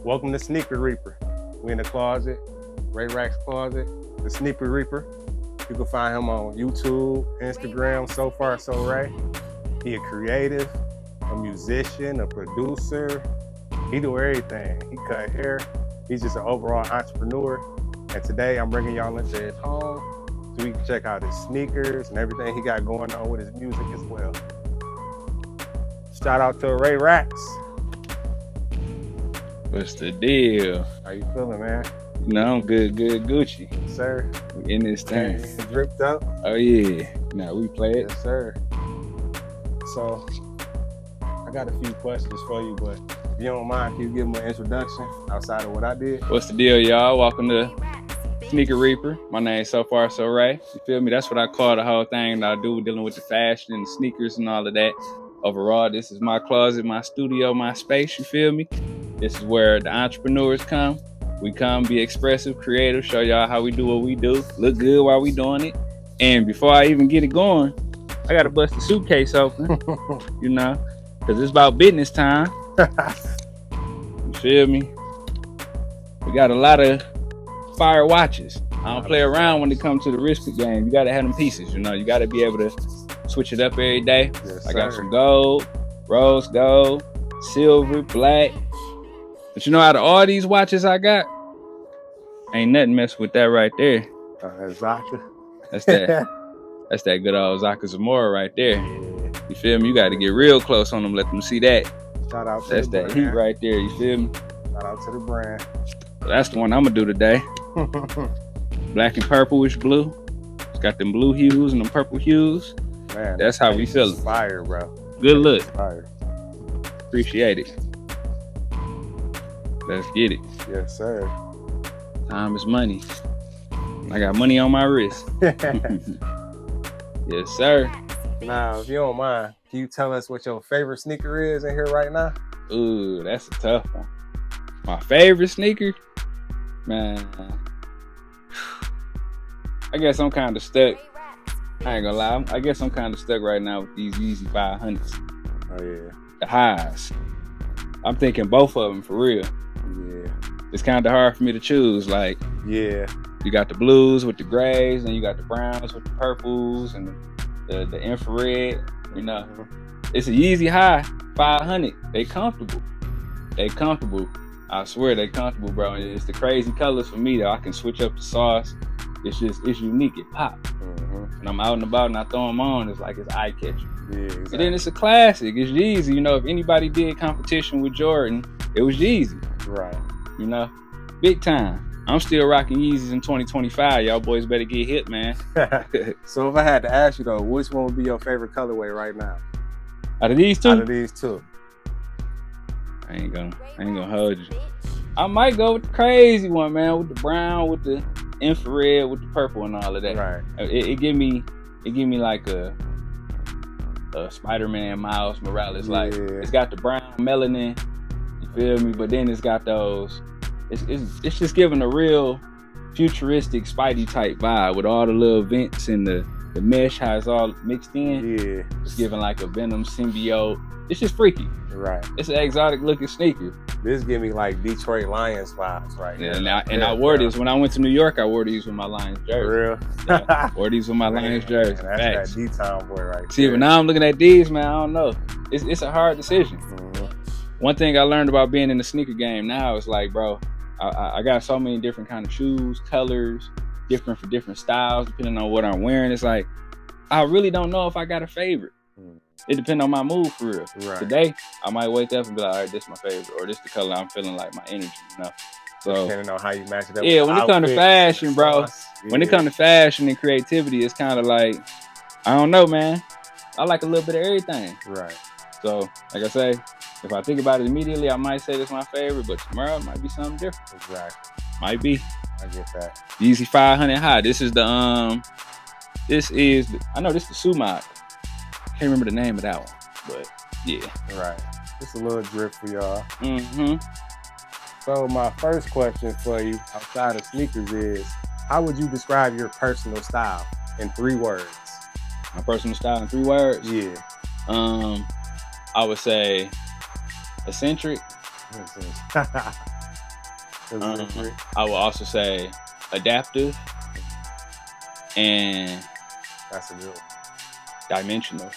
Welcome to Sneaker Reaper. We in the closet, Ray Rack's closet, the Sneaker Reaper. You can find him on YouTube, Instagram, SoFarSoRay. He a creative, a musician, a producer. He do everything. He cut hair. He's just an overall entrepreneur. And today I'm bringing y'all into his home so we can check out his sneakers and everything he got going on with his music as well. Shout out to Ray Racks. What's the deal? How you feeling, man? You know, I'm good, Gucci. Yes, sir. We in this thing. Dripped up? Oh, yeah. Now we play it. Yes, sir. So, I got a few questions for you, but if you don't mind, can you give me an introduction outside of what I did? What's the deal, y'all? Welcome to Sneaker Reaper. My name's SoFarSoRay. You feel me? That's what I call the whole thing that I do, dealing with the fashion and the sneakers and all of that. Overall, this is my closet, my studio, my space, you feel me? This is where the entrepreneurs come. We come, be expressive, creative, show y'all how we do what we do, look good while we doing it. And before I even get it going, I gotta bust the suitcase open, you know, because it's about business time. You feel me? We got a lot of fire watches. I don't play around when it comes to the wrist game. You gotta have them pieces, you know. You gotta be able to switch it up every day. Yes, I got sir. some gold, rose gold, silver, black. But you know, out of all these watches I got, ain't nothing mess with that right there. Zaka. That's that. That's that good old Zaka Zemora right there. Yeah. You feel me? You got to get real close on them, let them see that. Shout out to That's the that brand. heat right there. You feel me? Shout out to the brand. So that's the one I'm gonna do today. Black and purplish blue. It's got them blue hues and them purple hues. Man, That's how we feeling. Fire, bro. Good look. Fire. Appreciate it. Let's get it. Yes, sir. Time is money. I got money on my wrist. Yes, sir. Now, if you don't mind, can you tell us what your favorite sneaker is in here right now? Ooh, that's a tough one. My favorite sneaker? Man. I guess I'm kind of stuck. I ain't gonna lie. I guess I'm kind of stuck right now with these Yeezy 500s. Oh, yeah. The highs. I'm thinking both of them for real. Yeah. It's kind of hard for me to choose. Like, Yeah. you got the blues with the grays, and you got the browns with the purples, and the infrared. You know, it's a Yeezy high 500. They comfortable. They comfortable. I swear they comfortable, bro. And it's the crazy colors for me though. I can switch up the sauce. It's unique. It pop. And I'm out and about and I throw them on. It's like it's eye catching. Yeah, exactly. And then it's a classic. It's Yeezy. You know, if anybody did competition with Jordan, it was Yeezy. Right. You know, big time. I'm still rocking Yeezys in 2025. Y'all boys better get hit, man. So if I had to ask you though, which one would be your favorite colorway right now? Out of these two, Out of these two. I ain't gonna hold you. I might go with the crazy one, man, with the brown, with the infrared, with the purple and all of that. Right. It give me like a Spider-Man Miles Morales. Like, Yeah. it's got the brown melanin, you feel me? But then it's got those. It's just giving a real futuristic Spidey type vibe with all the little vents and the mesh, how it's all mixed in. Yeah. It's giving like a Venom symbiote. It's just freaky. Right. It's an exotic looking sneaker. This give me like Detroit Lions vibes right Yeah, now. I wore this when I went to New York. I wore these with my Lions jersey. For real? Yeah, wore these with my Lions jersey. Man, that's Facts. that D-Town boy right See, there. but now I'm looking at these, man. I don't know. It's a hard decision. One thing I learned about being in the sneaker game now is like, bro, I got so many different kind of shoes, colors, different for different styles, depending on what I'm wearing. It's like, I really don't know if I got a favorite. It depends on my mood for real. Right. Today, I might wake up and be like, all right, this is my favorite, or this is the color I'm feeling like my energy, you know? So, Depending on how you match it up. yeah, with when the it comes to outfit, fashion, bro, sauce. when it comes to fashion and creativity, it's kind of like, I don't know, man. I like a little bit of everything. Right. So, like I say, if I think about it immediately, I might say this is my favorite, but tomorrow it might be something different. Exactly. Might be. I get that. Yeezy 500 high. This is the, I know this is the Sumach. Can't remember the name of that one, but yeah. Right. Just a little drip for y'all. Mm-hmm. So my first question for you outside of sneakers is, how would you describe your personal style in 3 words? My personal style in 3 words? Yeah. I would say eccentric, I will also say adaptive and That's a good one. dimensional.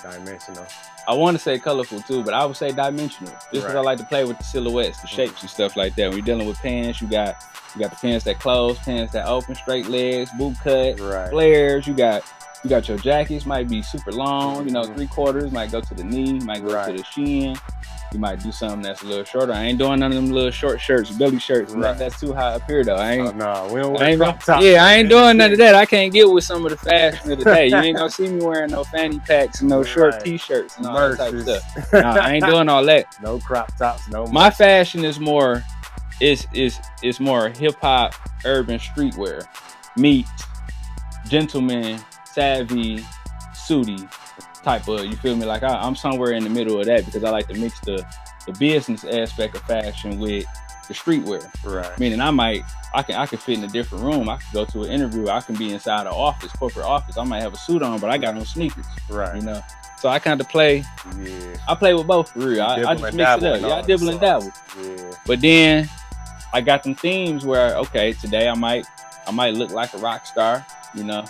Dimensional. I want to say colorful too, but I would say dimensional. Just because I like to play with the silhouettes, the shapes and stuff like that. When you're dealing with pants, you got the pants that close, pants that open, straight legs, boot cut, flares. You got your jackets might be super long, you know, 3/4, might go to the knee, might go to the shin. You might do something that's a little shorter. I ain't doing none of them little short shirts, belly shirts. That's too high up here though. I ain't. We don't wear crop tops. Yeah, I ain't doing none of that. I can't get with some of the fashion of the day. You ain't gonna see me wearing no fanny packs and no short t-shirts and all that type of stuff. Nah, I ain't doing all that. No crop tops. No. My fashion is more, is more hip hop, urban streetwear, meets gentleman, savvy, suity type of, you feel me? Like I'm somewhere in the middle of that because I like to mix the business aspect of fashion with the streetwear. Right. Meaning I can fit in a different room. I can go to an interview. I can be inside an office, corporate office. I might have a suit on, but I got on sneakers. Right. You know. So I kind of play. Yeah. I play with both for real. I just mix it up. Yeah, I dibble and dabble. Yeah. But then I got them themes where okay, today I might look like a rock star. You know,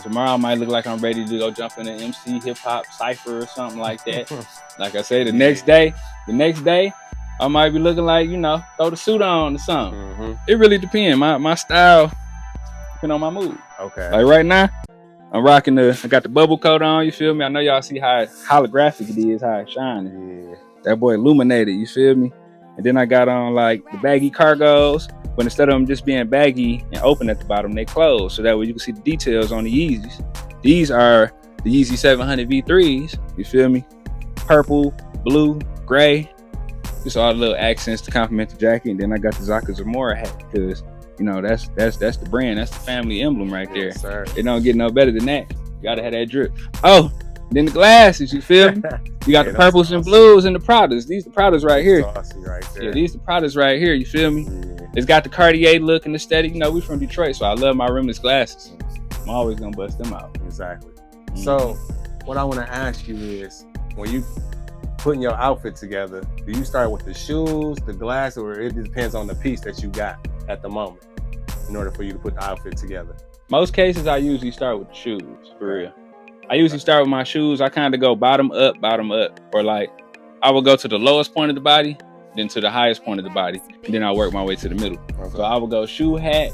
tomorrow I might look like I'm ready to go jump in an MC hip hop cypher or something like that. Like I say, the next day, I might be looking like, you know, throw the suit on or something. It really depends. My style depend on my mood. Okay. Like right now, I'm rocking I got the bubble coat on. You feel me? I know y'all see how holographic it is, how it's shining. Yeah. That boy illuminated. You feel me? And then I got on like the baggy cargos. But instead of them just being baggy and open at the bottom, they close. So that way you can see the details on the Yeezys. These are the Yeezy 700 V3s. You feel me? Purple, blue, gray. Just all the little accents to complement the jacket. And then I got the Zaka Zemora hat because, you know, that's the brand. That's the family emblem right there. Yes, sir. It don't get no better than that. You gotta have that drip. Oh, then the glasses, you feel me? You got the purples and blues and the Pradas. These the Pradas right here. Right there. Yeah, these the Pradas right here. You feel me? Yeah. It's got the Cartier look and the aesthetic. You know, we from Detroit, so I love my rimless glasses. I'm always gonna bust them out. Exactly. So, what I want to ask you is, when you putting your outfit together, do you start with the shoes, the glasses, or it depends on the piece that you got at the moment in order for you to put the outfit together? Most cases, I usually start with the shoes, for real. I usually start with my shoes. I kind of go bottom up, or like I will go to the lowest point of the body, then to the highest point of the body, and then I'll work my way to the middle. Okay. So I will go shoe, hat,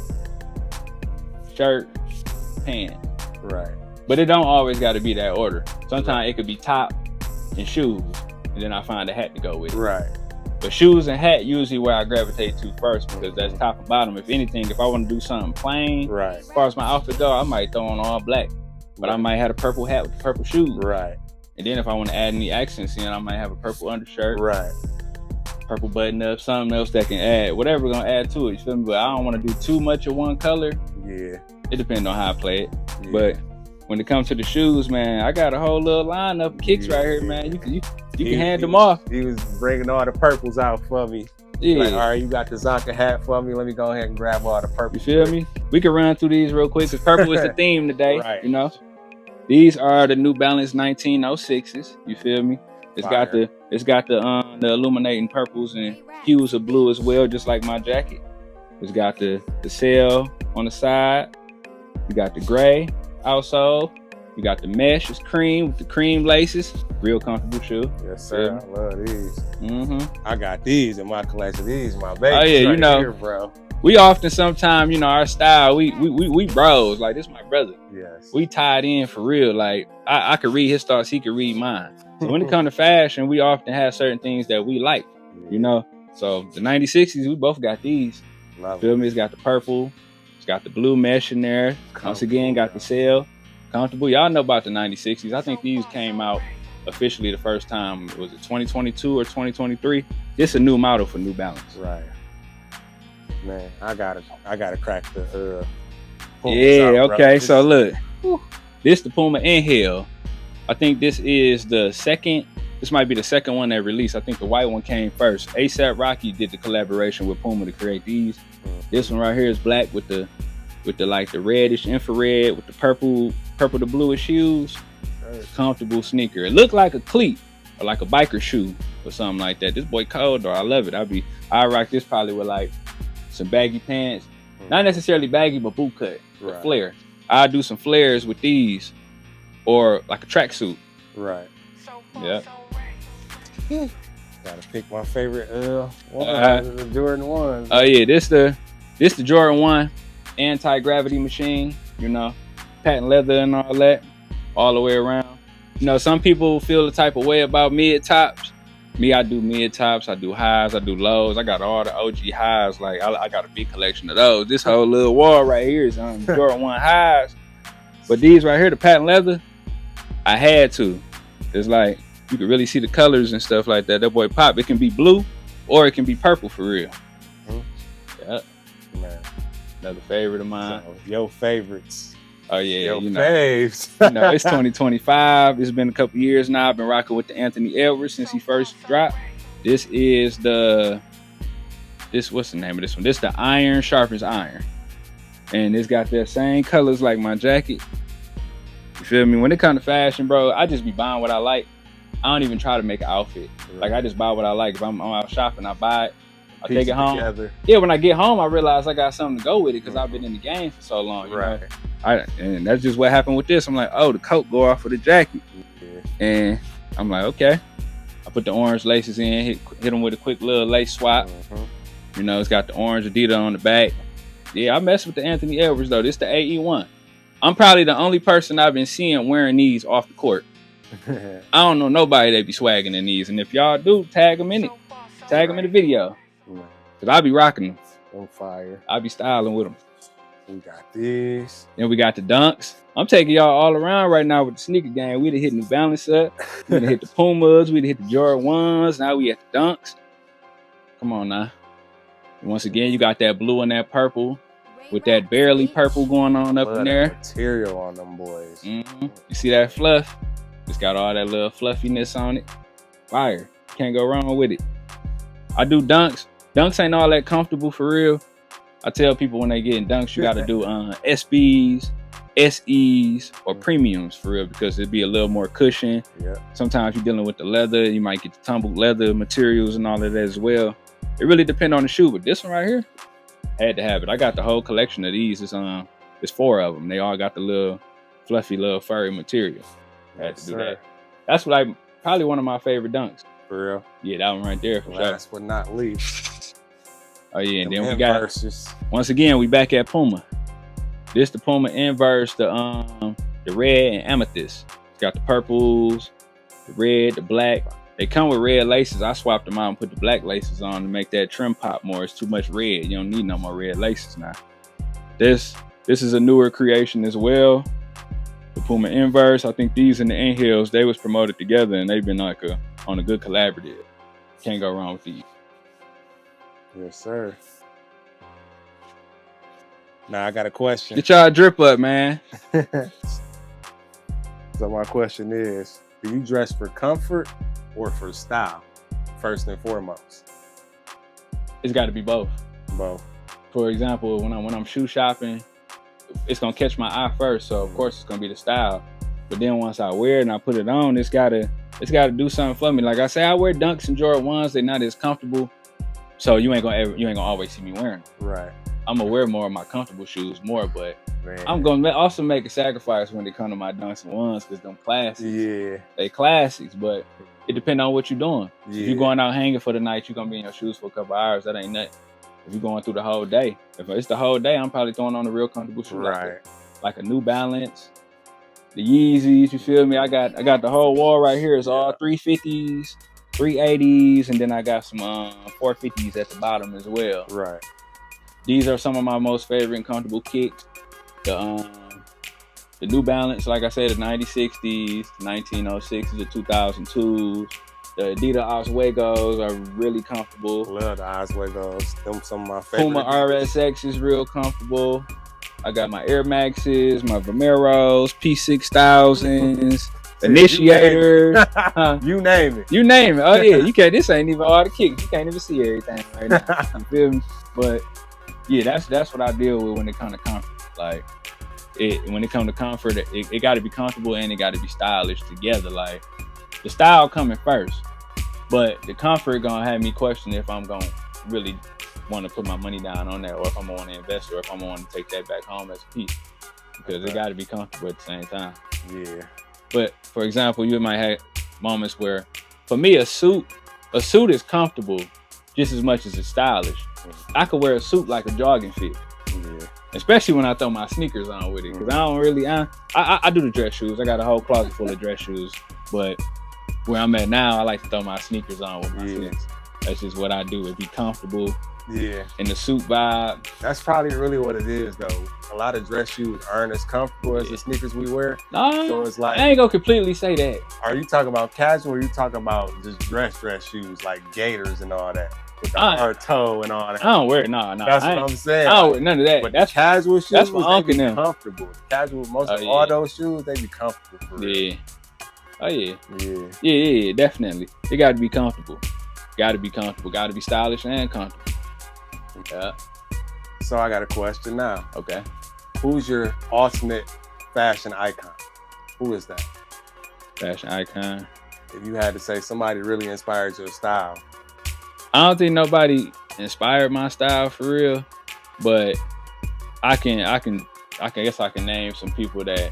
shirt, pants. Right. But it don't always got to be that order. Sometimes it could be top and shoes, and then I find a hat to go with it. Right. But shoes and hat usually where I gravitate to first because that's top and bottom. If anything, if I want to do something plain, right, as far as my outfit go, I might throw on all black. But I might have a purple hat with the purple shoes. Right. And then if I want to add any accents in, I might have a purple undershirt. Right. Purple button up, something else that can add, whatever we're gonna add to it. You feel me? But I don't want to do too much of one color. Yeah. It depends on how I play it. Yeah. But when it comes to the shoes, man, I got a whole little lineup of kicks right here, man. You can hand them off. He was bringing all the purples out for me. Yeah. Like, all right, you got the Zaka hat for me. Let me go ahead and grab all the purple. You feel me? We can run through these real quick because purple is the theme today. Right. You know, these are the New Balance 1906s. You feel me? It's Fire. got the illuminating purples and hues of blue as well, just like my jacket. It's got the sail on the side. You got the gray outsole. You got the mesh, it's cream with the cream laces. Real comfortable shoe. Yes, sir. I love these. I got these in my collection. These my babies. Oh yeah, right you know, here, bro. We often sometimes, you know, our style, we bros. Like, this my brother. Yes. We tied in for real. Like, I could read his thoughts, he could read mine. So when it comes to fashion, we often have certain things that we like, you know? So the 9060s, we both got these. Feel me? It's got the purple. It's got the blue mesh in there. Once again, got the sail. Comfortable. Y'all know about the 9060s. I think these came out officially the first time. Was it 2022 or 2023? It's a new model for New Balance. Right. Man, I gotta crack the Puma. Yeah, okay. So look, this the Puma Inhale. I think this is the second. This might be the second one they released. I think the white one came first. A$AP Rocky did the collaboration with Puma to create these. This one right here is black with the like the reddish infrared with the purple to bluish hues. Comfortable sneaker. It looked like a cleat or like a biker shoe or something like that. This boy cold though. I love it. I rock this probably with like some baggy pants. Not necessarily baggy, but boot cut, Right. flare. I do some flares with these, or like a tracksuit. Right. Yeah. Gotta pick my favorite the Jordan 1s. Oh yeah, this the Jordan 1 anti-gravity machine, you know, patent leather and all that, all the way around. You know, some people feel the type of way about mid tops. Me, I do mid tops, I do highs, I do lows. I got all the OG highs. Like I got a big collection of those. This whole little wall right here is on Jordan 1 highs. But these right here, the patent leather, I had to. It's like you can really see the colors and stuff like that. That boy pop. It can be blue or it can be purple for real. Yep. Man. Another favorite of mine. So, your favorites. Oh yeah, Your faves. It's 2025. It's been a couple years now. I've been rocking with the Anthony Edwards since he first dropped. This is what's the name of this one? This the Iron Sharpens Iron. And it's got the same colors like my jacket. You feel me? When it comes to fashion, bro, I just be buying what I like. I don't even try to make an outfit. Like I just buy what I like. If I'm out shopping, I buy it. I take it home. Together. Yeah, when I get home, I realize I got something to go with it because I've been in the game for so long. You know? And that's just what happened with this. I'm like, oh, the coat go off of the jacket. Yeah. And I'm like, okay. I put the orange laces in, hit them with a quick little lace swap. You know, it's got the orange Adidas on the back. Yeah, I mess with the Anthony Edwards though. This the AE1. I'm probably the only person I've been seeing wearing these off the court. I don't know nobody that be swagging in these. And if y'all do, tag them in it. Tag them in the video. Cause I be rocking them. On fire. I be styling with them. We got this. Then we got the Dunks. I'm taking y'all all around right now with the sneaker game. We done hit New Balance up. We done hit the Pumas. We done hit the Jordan 1s. Now we at the Dunks. Come on now. And once again, you got that blue and that purple with that barely purple going on up in there. Material on them boys. You see that fluff? It's got all that little fluffiness on it. Fire. Can't go wrong with it. I do Dunks. Dunks ain't all that comfortable for real. I tell people when they get in Dunks, you got to do SBs, SEs, or premiums for real because it'd be a little more cushion. Yeah. Sometimes you're dealing with the leather. You might get the tumbled leather materials and all of that as well. It really depends on the shoe, but this one right here, had to have it. I got the whole collection of these. It's 4 of them. They all got the little fluffy, little furry material. Had to do that. That's probably one of my favorite Dunks. For real? Yeah, that one right there for sure. Last but not least. Oh yeah, and then we got once again we back at Puma. This the Puma Inverse, the red and amethyst. It's got the purples, the red, the black. They come with red laces. I swapped them out and put the black laces on to make that trim pop more. It's too much red. You don't need no more red laces now. This is a newer creation as well. The Puma Inverse. I think these and the In-Heels, they was promoted together and they've been like on a good collaborative. Can't go wrong with these. Yes, sir. Now I got a question. Get y'all drip up, man. So my question is, do you dress for comfort or for style? First and foremost. It's got to be both. Both. For example, when I'm shoe shopping, it's gonna catch my eye first, so of course it's gonna be the style. But then once I wear it and I put it on, it's gotta do something for me. Like I say, I wear Dunks and Jordan 1s. They're not as comfortable, so you ain't gonna always see me wearing them. Right. I'm gonna wear more of my comfortable shoes more, but man, I'm gonna also make a sacrifice when they come to my Dunks and 1s because them classics. Yeah. They classics, but it depends on what you're doing. Yeah. If you're going out hanging for the night, you're gonna be in your shoes for a couple hours. That ain't nothing. If you're going through the whole day, if it's the whole day, I'm probably throwing on a real comfortable shoe. Right. Like a New Balance, the Yeezys, you feel me? I got the whole wall right here. It's all 350s, 380s, and then I got some 450s at the bottom as well. Right. These are some of my most favorite and comfortable kicks. The New Balance, like I said, the 9060s, the 1906s, the 2002s. The Adidas Oswegos are really comfortable. Love the Oswegos. Them some of my favorite. Puma RSX is real comfortable. I got my Air Maxes, my Vomeros, P6000s, Initiator. You name it. You name it. Oh yeah, you can't. This ain't even all the kicks. You can't even see everything right now. You feel me? But yeah, that's what I deal with when it comes to comfort. Like when it comes to comfort, it got to be comfortable and it got to be stylish together. Like the style coming first, but the comfort gonna have me question if I'm gonna really want to put my money down on that, or if I'm going to invest, or if I'm going to take that back home as a piece, because it got to be comfortable at the same time. Yeah. But for example, you might have moments where, for me, a suit is comfortable just as much as it's stylish. I could wear a suit like a jogging fit. Yeah. Especially when I throw my sneakers on with it, because I don't really, I do the dress shoes. I got a whole closet full of dress shoes, but where I'm at now, I like to throw my sneakers on with my sneakers. That's just what I do. It be comfortable. Yeah. In the suit vibe. That's probably really what it is, though. A lot of dress shoes aren't as comfortable as the sneakers we wear. No, so it's like, I ain't gonna completely say that. Are you talking about casual, or are you talking about just dress shoes like gaiters and all that? With the hard toe and all that. I don't wear it. No. That's what I'm saying. I don't wear none of that. But that's casual shoes. That's for they be them. Comfortable. Casual, most of all those shoes, they be comfortable for real. Yeah. Oh yeah. Yeah, definitely. They got to be comfortable. Got to be comfortable. Got to be stylish and comfortable. Yeah. So I got a question now. Okay. Who's your ultimate fashion icon? Who is that? Fashion icon. If you had to say somebody really inspired your style. I don't think nobody inspired my style for real, but I guess I can name some people that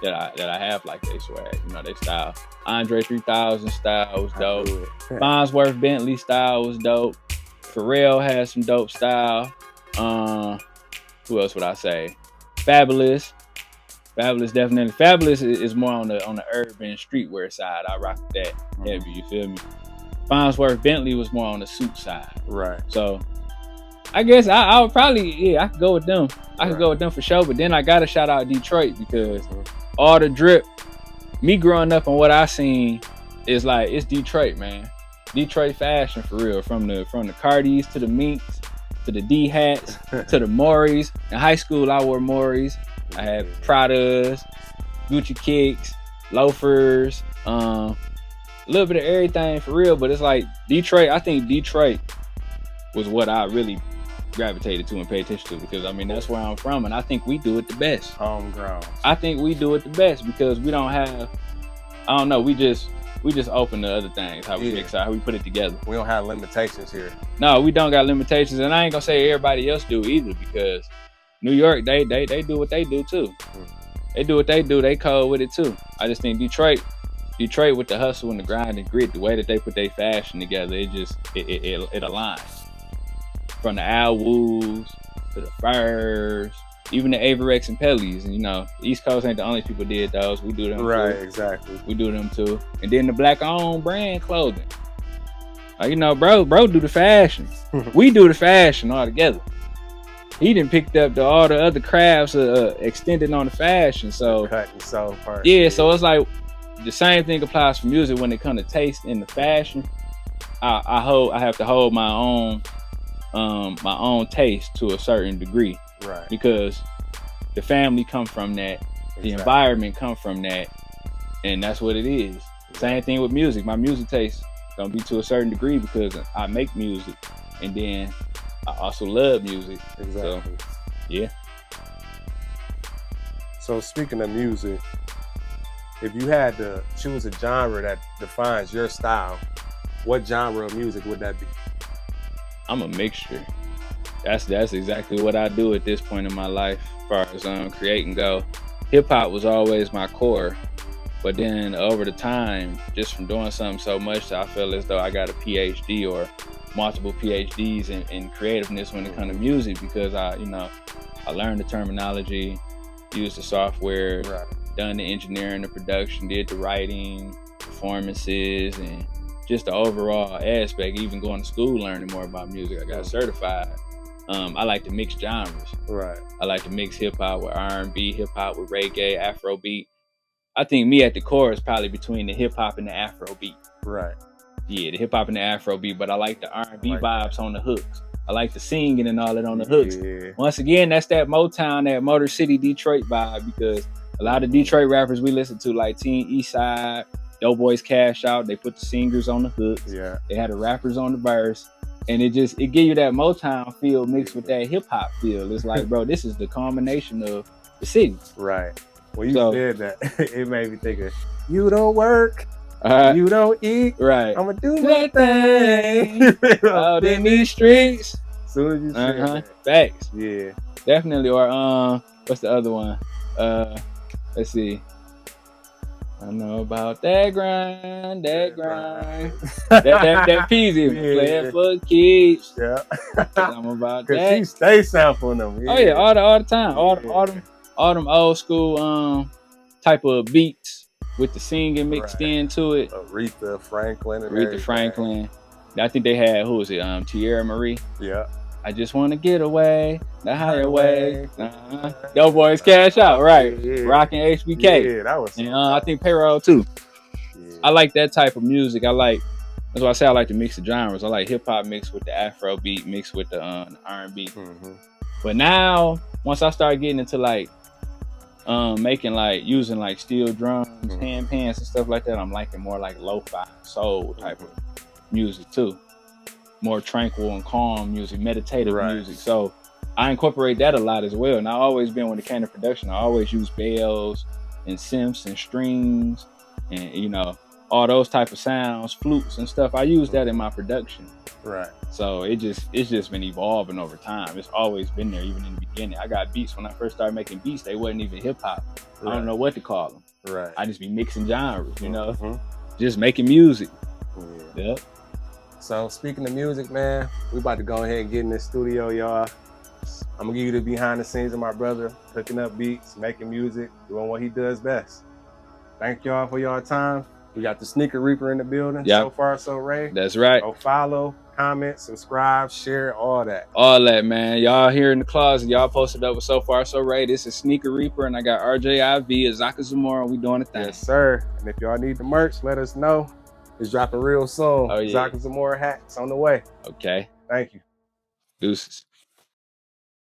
I have like they swag, you know, they style. Andre 3000 style was dope. Farnsworth Bentley style was dope. Pharrell has some dope style. Who else would I say? Fabulous definitely. Fabulous is more on the urban streetwear side. I rock with that heavy, you feel me? Farnsworth Bentley was more on the suit side. Right. So I guess I would probably, I could go with them. I could go with them for sure. But then I gotta shout out Detroit, because all the drip, me growing up and what I seen is like, it's Detroit, man. Detroit fashion for real. From the Cardis to the Minks to the D hats to the Morris. In high school, I wore Morris. I had Pradas, Gucci kicks, loafers, a little bit of everything for real. But it's like Detroit. I think Detroit was what I really gravitated to and paid attention to, because I mean that's where I'm from, and I think we do it the best. Homegrown. I think we do it the best because we don't have, I don't know, we just open to other things, how we mix out, how we put it together. We don't have limitations here. No, we don't got limitations, and I ain't gonna say everybody else do either, because New York, they do what they do too. They do what they do, they code with it too. I just think Detroit with the hustle and the grind and grit, the way that they put their fashion together, it aligns. From the Al Woos to the Furs, even the Averex and Pellies, and you know, the East Coast ain't the only people did those. We do them too. Right, exactly. We do them too. And then the black-owned brand clothing. You know, bro do the fashion. We do the fashion all together. He done picked up all the other crafts extended on the fashion. So cut and sew part. Yeah, so it's like the same thing applies for music when it comes to taste in the fashion. I have to hold my own taste to a certain degree. Right. Because the family come from that, the environment come from that, and that's what it is. Same thing with music. My music taste gonna be to a certain degree because I make music, and then I also love music. Exactly. So, yeah. So speaking of music, if you had to choose a genre that defines your style, what genre of music would that be? I'm a mixture. That's exactly what I do at this point in my life as far as creating go. Hip hop was always my core, but then over the time, just from doing something so much, I feel as though I got a PhD or multiple PhDs in creativeness when it comes to music, because I learned the terminology, used the software, done the engineering, the production, did the writing, performances, and just the overall aspect, even going to school, learning more about music. I got certified. I like to mix genres. Right. I like to mix hip hop with R&B, hip hop with reggae, Afrobeat. I think me at the core is probably between the hip hop and the Afrobeat. Right. Yeah, the hip hop and the Afrobeat, but I like the R&B vibes on the hooks. I like the singing and all that on the hooks. Yeah. Once again, that's that Motown, that Motor City, Detroit vibe, because a lot of Detroit rappers we listen to, like Teen Eastside, Doughboys Cash Out, they put the singers on the hooks. Yeah. They had the rappers on the verse. And it give you that Motown feel mixed with that hip hop feel. It's like, bro, this is the combination of the city. Right. When you said that, it made me think of, you don't work, you don't eat, right? I'ma do that thing out in these streets. soon as you said that. Facts. Yeah. Definitely. Or what's the other one? Let's see. I know about that grind, that that Peasy playing for keeps. Yeah. I'm about Cause that. she stay sampling them. Yeah. Oh yeah, all the time. All them old school type of beats with the singing mixed into it. Aretha Franklin and Aretha Franklin. I think they had, who was it? Tierra Marie. Yeah. I just want to get away, the highway. Yo boys cash out, right? Yeah. Rocking HBK. Yeah, that was. And I think Payroll too. Yeah. I like that type of music. That's why I say I like to mix the genres. I like hip hop mixed with the Afro beat, mixed with the R&B. But now, once I start getting into like making like using like steel drums, hand pans and stuff like that, I'm liking more like lo-fi soul type of music too. More tranquil and calm music, meditative music. So I incorporate that a lot as well. And I've always been, when it came to production, I always use bells and synths and strings and, you know, all those type of sounds, flutes and stuff. I use that in my production. Right. So it's just been evolving over time. It's always been there, even in the beginning. I got beats when I first started making beats. They wasn't even hip hop. I don't know what to call them. Right. I just be mixing genres, you know, just making music. Yep. So speaking of music, man, we about to go ahead and get in this studio, y'all. I'm gonna give you the behind the scenes of my brother hooking up beats, making music, doing what he does best. Thank y'all for y'all time. We got the Sneaker Reaper in the building. So far, so Ray. That's right. Go follow, comment, subscribe, share, all that. All that, man. Y'all here in the closet. Y'all posted up with So Far So Ray. This is Sneaker Reaper, and I got RJIV and Zaka Zemora, and we doing a thing. Yes, sir. And if y'all need the merch, let us know. It's dropping real soon. Oh, yeah. Zaka Zemora hats on the way. Okay. Thank you. Deuces.